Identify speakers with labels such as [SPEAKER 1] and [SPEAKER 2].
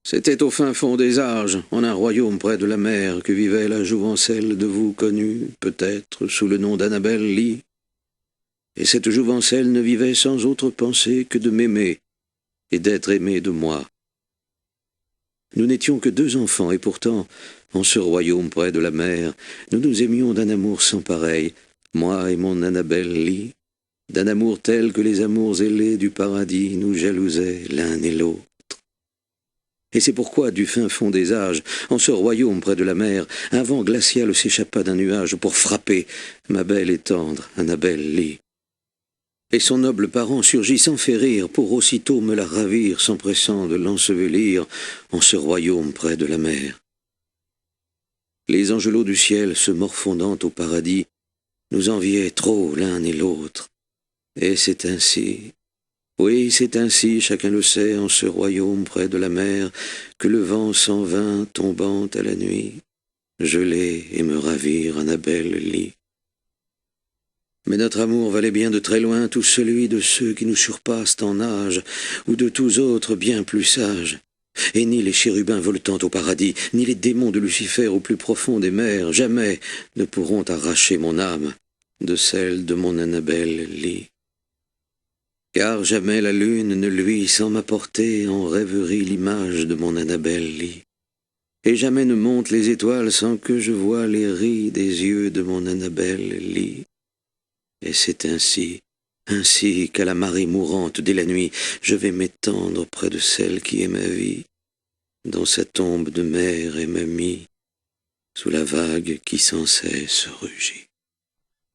[SPEAKER 1] C'était au fin fond des âges, en un royaume près de la mer, que vivait la jouvencelle de vous connue, peut-être, sous le nom d'Annabel Lee. Et cette jouvencelle ne vivait sans autre pensée que de m'aimer, et d'être aimée de moi. Nous n'étions que 2 enfants, et pourtant, en ce royaume près de la mer, nous nous aimions d'un amour sans pareil, moi et mon Annabel Lee, d'un amour tel que les amours ailés du paradis nous jalousaient l'un et l'autre. Et c'est pourquoi, du fin fond des âges, en ce royaume près de la mer, un vent glacial s'échappa d'un nuage pour frapper ma belle et tendre Annabel Lee. Et son noble parent surgit sans faire rire, pour aussitôt me la ravir, s'empressant de l'ensevelir en ce royaume près de la mer. Les angelots du ciel, se morfondant au paradis, nous enviaient trop l'un et l'autre. Et c'est ainsi, oui, c'est ainsi, chacun le sait, en ce royaume près de la mer, que le vent s'en vint tombant à la nuit, geler et me ravir Annabel Lee. Mais notre amour valait bien de très loin tout celui de ceux qui nous surpassent en âge, ou de tous autres bien plus sages. Et ni les chérubins voltant au paradis, ni les démons de Lucifer au plus profond des mers, jamais ne pourront arracher mon âme de celle de mon Annabel Lee. Car jamais la lune ne luit sans m'apporter en rêverie l'image de mon Annabel Lee. Et jamais ne montent les étoiles sans que je voie les ris des yeux de mon Annabel Lee. Et c'est ainsi qu'à la marée mourante dès la nuit, je vais m'étendre près de celle qui est ma vie, dans sa tombe de mer et m'a mis, sous la vague qui sans cesse rugit.